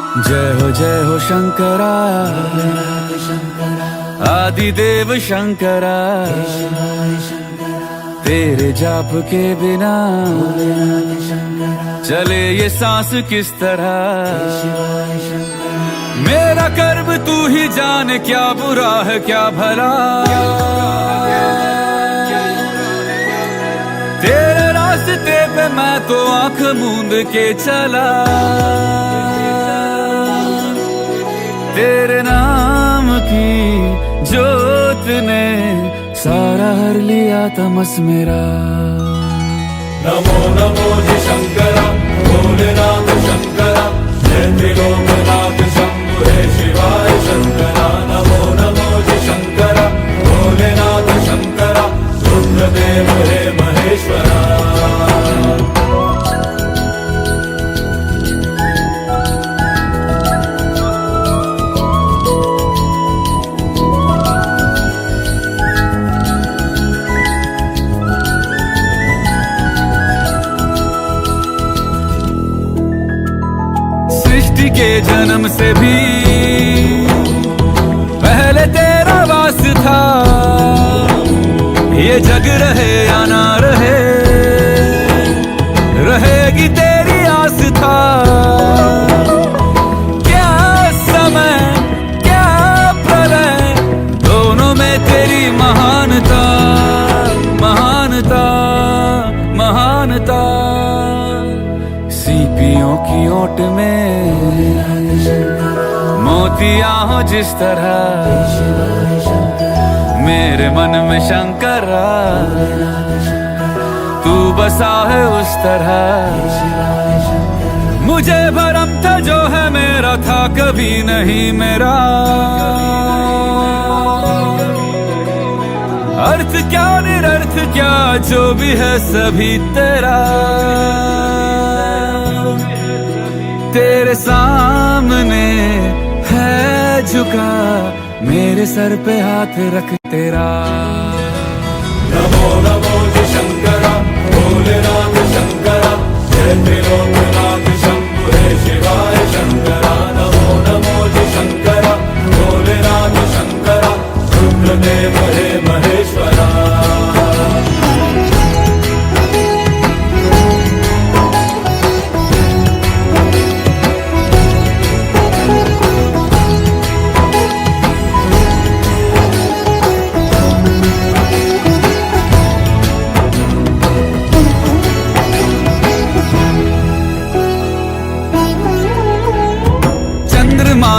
जय हो शंकरा, आदिदेव शंकरा, तेरे जाप के बिना चले ये सांस किस तरह। मेरा कर्म तू ही जाने, क्या बुरा है क्या भला। तेरे रास्ते पे मैं तो आंख मूंद के चला, तेरे नाम की जोत ने सारा हर लिया तमस मेरा। नमो नमो जी शंकरा, भोलेनाथ शंकरा, जय त्रिलोकनाथ शंभु हे शिवाय शंकरा। नमो नमो जी शंकरा, भोलेनाथ शंकरा, रुद्रदेव हे महेश्वरा। सृष्टि के जन्म से भी पहले तेरा वास था। ये जग रहे या ना रहे, रहेगी तेरी आस्था। क्या समय क्या प्रलय, दोनों में तेरी महानता, महानता, महानता। सीपियों की ओट में मोतियां हो जिस तरह, मेरे मन में शंकरा तू बसा है उस तरह। मुझे भरम था जो है मेरा था कभी नहीं मेरा। अर्थ क्या निरर्थ क्या जो भी है सभी तेरा। तेरे सामने है झुका, मेरे सर पे हाथ रख तेरा। नमो नमो जी शंकरा, भोलेनाथ शंकरा, जय त्रिलोकनाथ शंभु हे शिवाय शंकरा। नमो नमो जी शंकरा, भोलेनाथ शंकरा, रुद्रदेव हे महेश्वरा।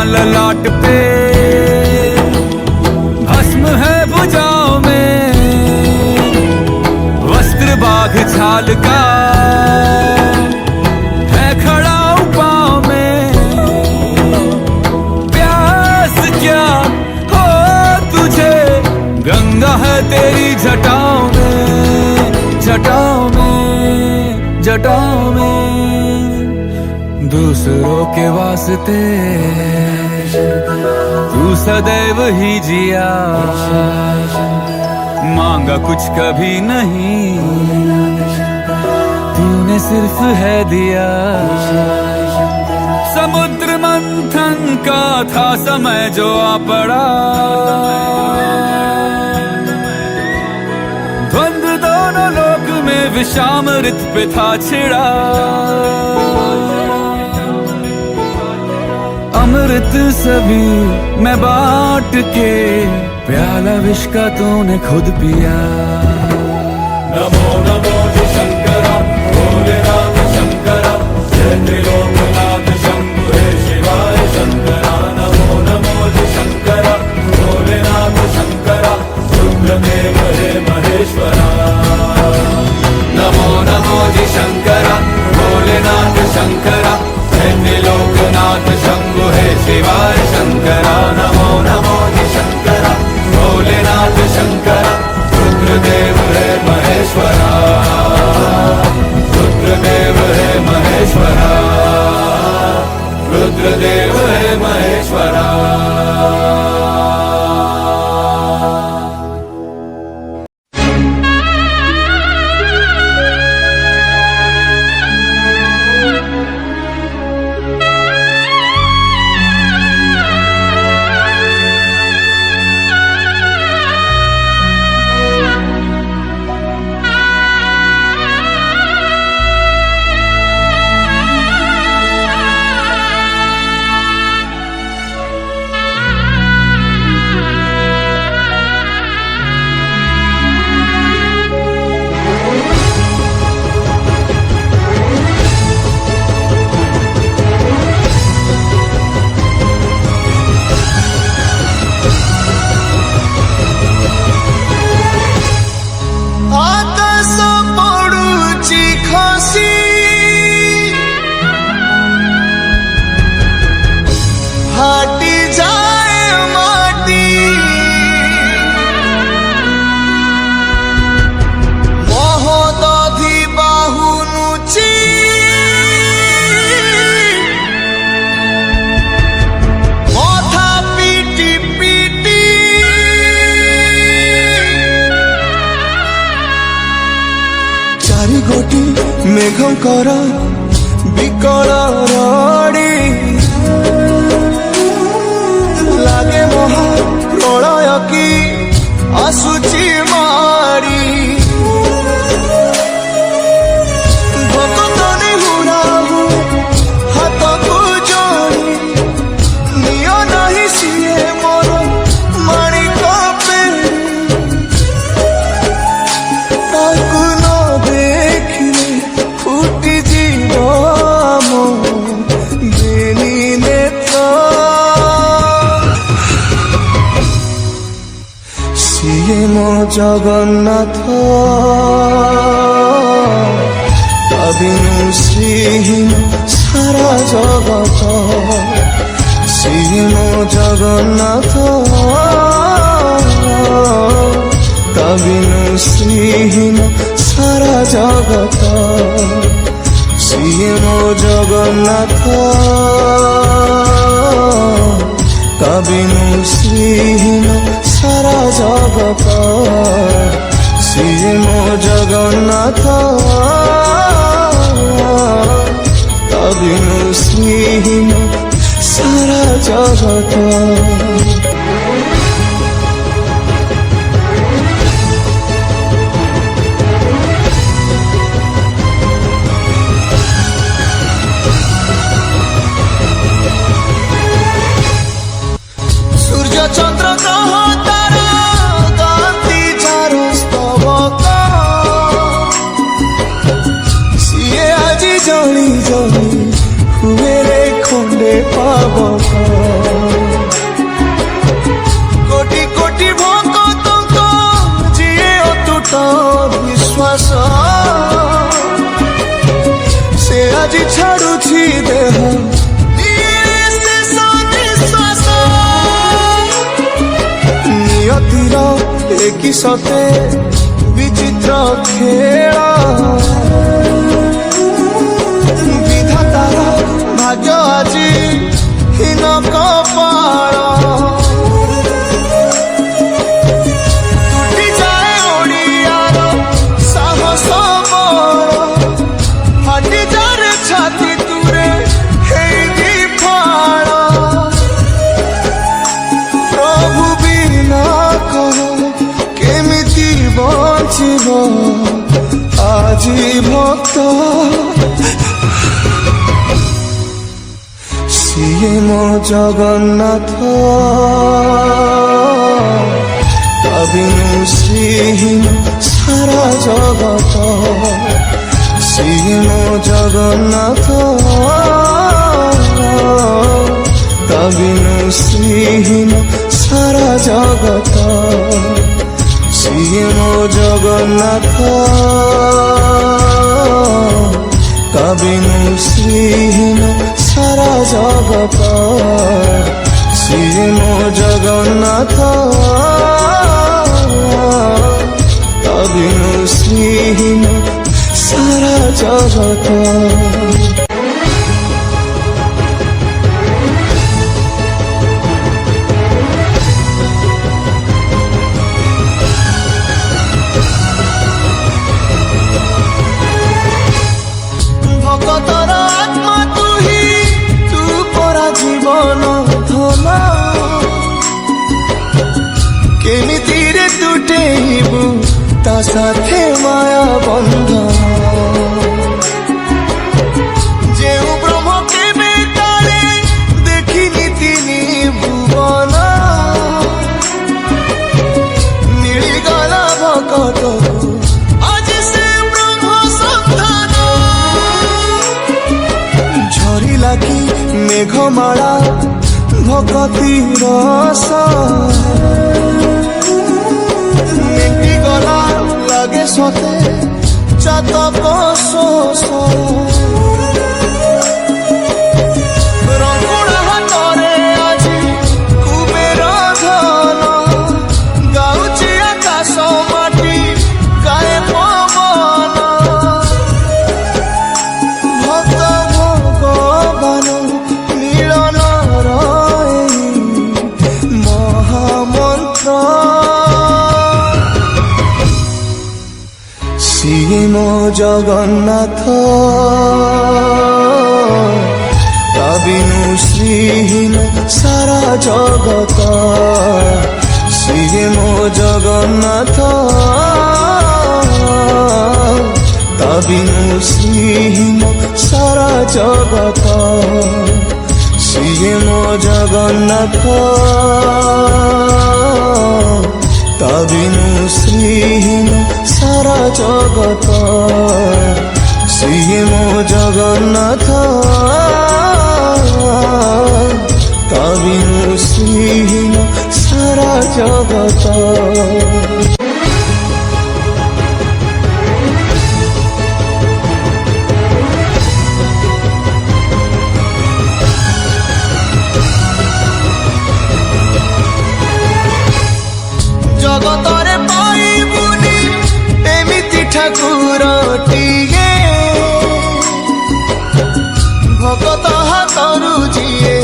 ललाट पे भस्म है भुजाओं में, वस्त्र बाघ छाल का है खड़ा पाँव में। प्यास क्या हो तुझे, गंगा है तेरी जटाओं में, जटाओं में, जटाओं में। दूसरों के वास्ते तू सदैव ही जिया, मांगा कुछ कभी नहीं, तूने सिर्फ है दिया। समुद्र मंथन का था समय जो आ पड़ा, द्वंद्व दोनों लोक में विषामृत पे था छिड़ा। अमृत सभी मैं बांट के, प्याला विष का तूने खुद पिया। नमो नमो जी शंकरा, भोलेनाथ शंकरा, जय त्रिलोकनाथ शंभु हे शिवाय शंकरा। नमो नमो जी शंकरा, भोलेनाथ शंकरा, रुद्रदेव हे महेश्वरा। नमो नमो जी शंकरा, भोलेनाथ शंकरा, जय त्रिलोकनाथ शंभु हे शिवाय शंकरा। नमो नमो जी शंकरा, भोलेनाथ शंकरा, रुद्रदेव हे महेश्वरा, रुद्रदेव हे महेश्वरा, रुद्रदेव हे महेश्वरा। ମେଘଙ୍କର ବିକଳ ରଡ଼ି ଲାଗେ ମହା ପ୍ରଳୟ କି ଆସୁଛି ମାଡ଼ି ଭକ୍ତନି ହୁଡ଼ାବୁ ହାତକୁ ଯୋଡ଼ି ନିଅ ନାହିଁ ସିଏ ମୋର ମାଣିକ ପେଡ଼ି ତାକୁ ନ ଦେଖିଲେ ଫୁଟିଯିବ ଆମ ବେନି ନେତ୍ର ସିଏ ମୋ ଜଗନ୍ନାଥ ତା ବିନୁ ଶ୍ରୀହୀନ ସାରା ଜଗତ ସିଏ ମୋ ଜଗନ୍ନାଥ ତା ବିନୁ ଶ୍ରୀହୀନ ସାରା ଜଗତ ସିଏ ମୋ ଜଗନ୍ନାଥ ତା ବିନୁ ଶ୍ରୀହୀନ ସାରା ଜଗତ ସିଏ ମୋ ଜଗନ୍ନାଥ ତା ବିନୁ ଶ୍ରୀହୀନ ସାରା ଜଗତ ଚନ୍ଦ୍ର ଗ୍ରହ ତାରା ଗାନ୍ତି ଯାର ସ୍ତବକ ସିଏ ଆଜି ଜଳି ଜଳି ହୁଏରେ ଖଣ୍ଡେ ପାବକ କୋଟି କୋଟି ଭକ୍ତଙ୍କ ଯିଏ ଅତୁଟ ବିଶ୍ୱାସ ସେ ଆଜି ଛାଡୁଛି ଦେହ ନିୟତିର ଏକି ସତେ ବିଚିତ୍ର ଖେଳ ବିଧାତାର ଭାଗ୍ୟ ଆଜି ହୀନ କପାଳ ତୁଟି ଯାଏ ଓଡ଼ିଆର ସାହସ ବଳ ଫାଟି ଯାରେ ଛାତି ତୁରେ ହେଇକି ଫାଳ ପ୍ରଭୁ ବିନା କହ କେମିତି ବଞ୍ଚିବ ଆଜି ଭକ୍ତ ସିଏ ମୋ ଜଗନ୍ନାଥ ତା ବିନୁ ଶ୍ରୀହୀନ ସାରା ଜଗତ ସିଏ ମୋ ଜଗନ୍ନାଥ ତା ବିନୁ ଶ୍ରୀହୀନ ସାରା ଜଗତ ସିଏ ମୋ ଜଗନ୍ନାଥ ତା ବିନୁ ଶ୍ରୀହୀନ ସାରା ଜଗତ ସିଏ ମୋ ଜଗନ୍ନାଥ ତା ବିନୁ ଶ୍ରୀହୀନ ସାରା ଜଗତ ভকতর আত্মা তুহি তু পরা জীবন ধন কেমিতিরে তুটেইবু তা সাথে মায়া বন্ধন যেউ ব্রহ্ম কেবে কালে দেখিনি তিনি ভুবন মিলিগলা ভকতকু আজ সে ব্রহ্ম সন্ধান ঝরিলা কি মেঘমালা ভকতি রস মেটি গলা লাগে সতে চাতক শোষ রঙ্গুড়া হাতরে আজি কুবের ধন গাউছি আকাশ মাটি গায়ে পবন ভক্ত ভগবান মিলন রয়ে মহামন্ত্র সিয়ে ମୋ জগন্নাথ তা বিনু শ্রীহীন সারা জগত সিয়ে মো জগন্নাথ তা বিনু শ্রীহীন সারা জগত সিয়ে মো জগন্নাথ তা বিনু শ্রীহীন সারা জগত সিয়ে মো জগন্নাথ তা বিনু শ্রীহীন সারা জগত। জগতরে পাইবুনি এমিতি ঠাকুরটিয়ে ভকত হাতরু যিয়ে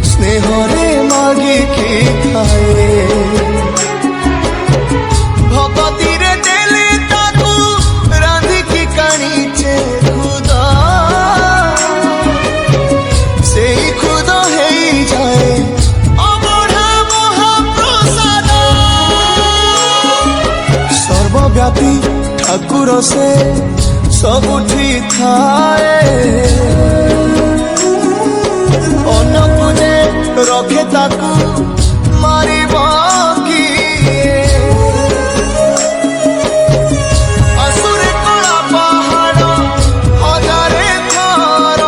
স্নেহরে মাগিকি খায়ে ভকতিরে দেলে তাকু রাঁধিকি কাଣିছে খুদ সেই খুদ হেই যায় অবঢ়া মহাপ্রসাদ সর্বব্যাপী ঠাকুর সে ସବୁଠି ଥାଏ ଅନ୍ୟକୁ ଯେ ରଖେ ତାକୁ ମାରିବ କିଏ ଆସୁରେ କଳା ପାହାଡ଼ ହଜାରେ ଥର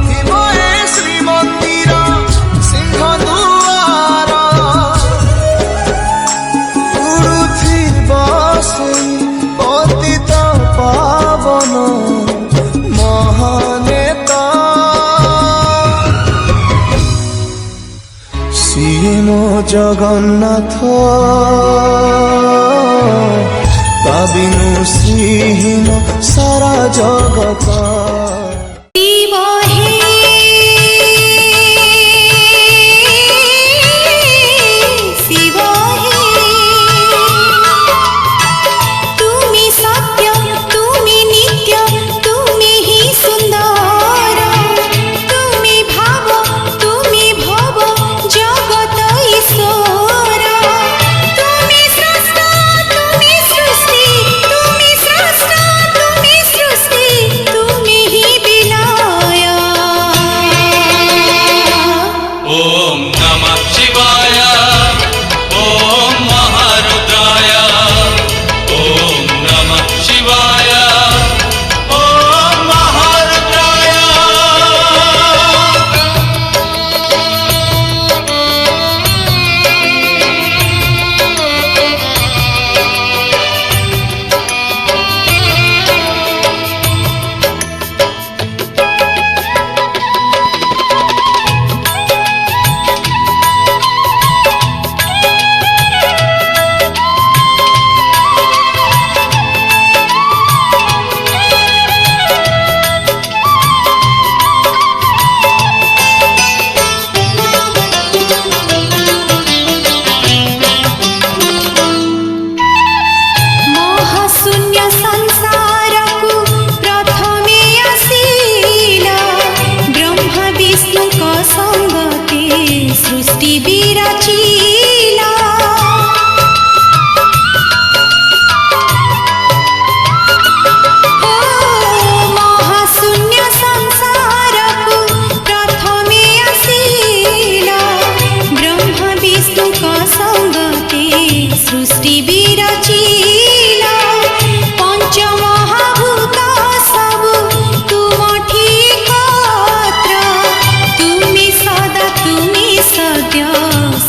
ଥିବ ଏ ଶ୍ରୀମନ୍ଦିର ସିଂହ ଦୁଆର ଉଡ଼ୁଥିବ ସେଇ ପତିତ ପାବନ ମହାନେତା ସିଏ ମୋ ଜଗନ୍ନାଥ ତା ବିନୁ ଶ୍ରୀହୀନ ସାରା ଜଗତ।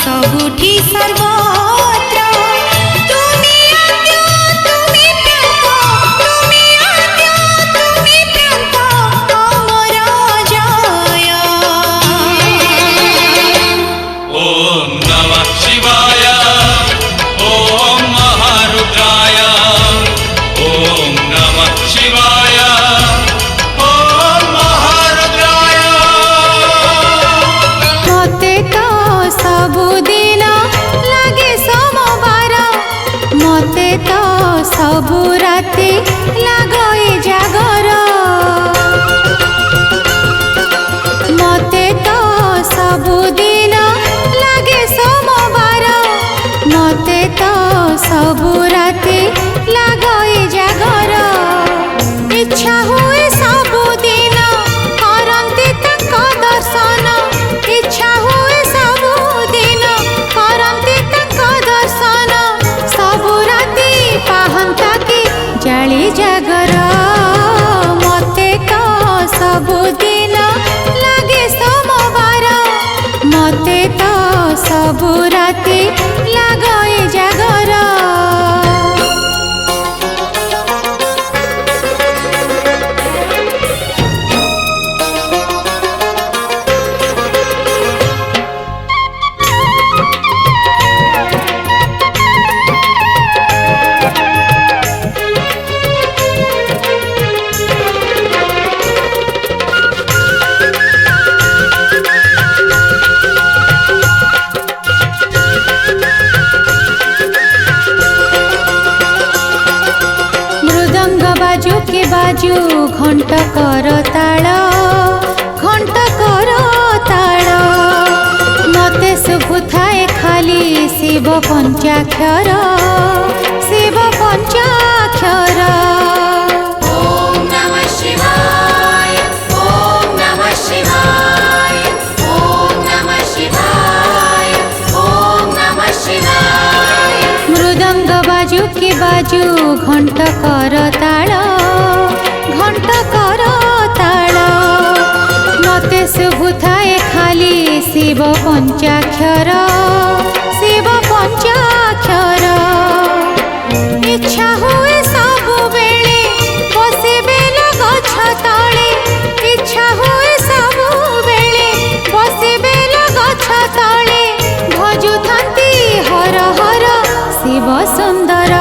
ସବୁ सबु राति लागई जागर इच्छा हुए सबु दिन करंती तक दर्शन इच्छा हुए सबु दिन करंती तक दर्शन सबु राति पाहंता की जाली जागर मते तो सबु दिन लागे सोमवार मते तो सबु राति लागई जागर बाजू घंट कर ताल मते शुभुथाए खाली शिव पंचाक्षर शिव पंचाक्षर ओम नमः शिवाय ओम नमः शिवाय ओम नमः शिवाय ओम नमः शिवाय मृदंग बाजू के बाजू घंट कर ताल मते शुभुथाए खाली शिव पंचाक्षर शिव पंचाक्षर इच्छा हुए सबु बेले बसिबे गछ तले इच्छा हुए सबु बेले बसिबे गछ तले भजुथंती हर हर शिव सुंदर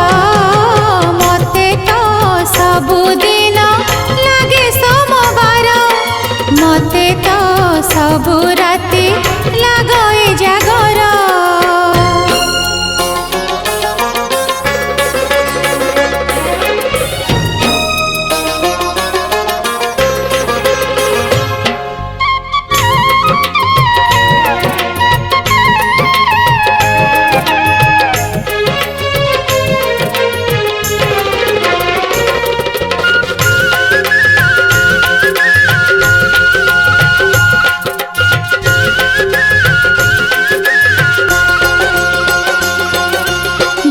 मते तो सबु दिन लागे सोमवार मते तो सबु राति लागई जागर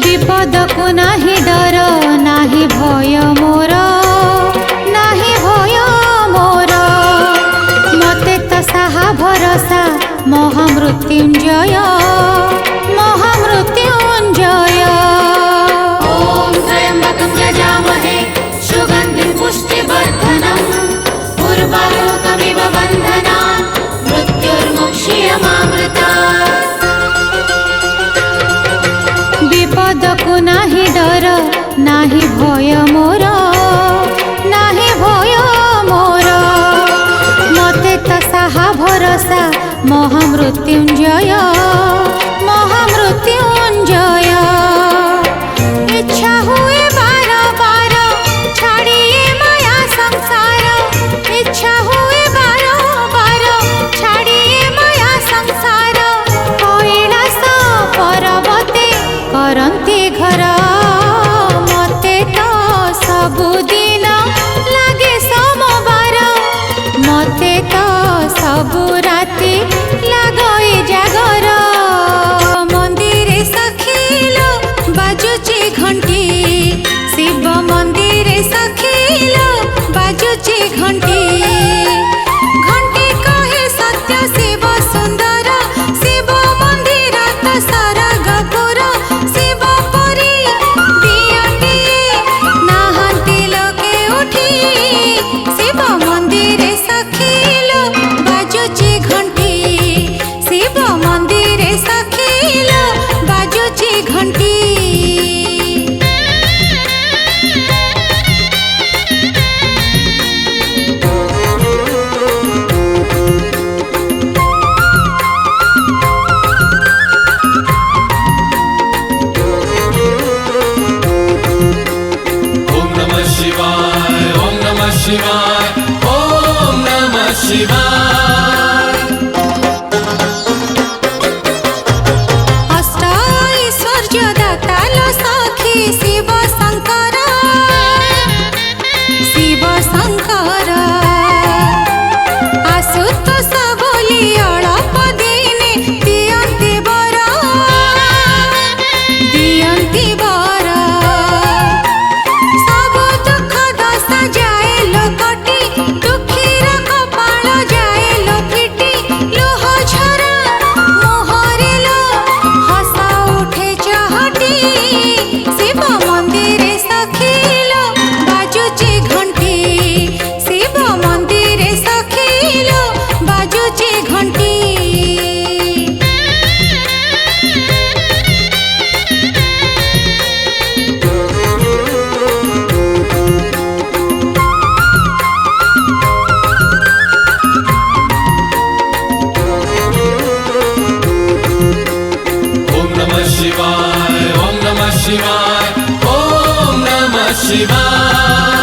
विपद को नाही डर नाही भय मोर नाही भय मोर मते तो साहा भरोसा महामृत्युंजय महामृत्युंजय ओम त्र्यंबकं यजामहे सुगंधिं पुष्टिवर्धनम् उर्वारुकमिव बन्धनान् मृत्युर्मुक्षीयमामृतात् विपद को नाही डर नाही भय मोर नाही भय मोर मते तो साहा भरोसा महामृत्युंजय महामृत्युंजय इच्छा हुए बार बार छाड़िए माया संसार इच्छा हुए बार बार छाड़िए माया संसार कैलास पर्वते करंती घर मते तो सबु दिन लागे सोमवार मते तो सबु राति लागई जागर। शिवाय, ॐ नमः शिवाय।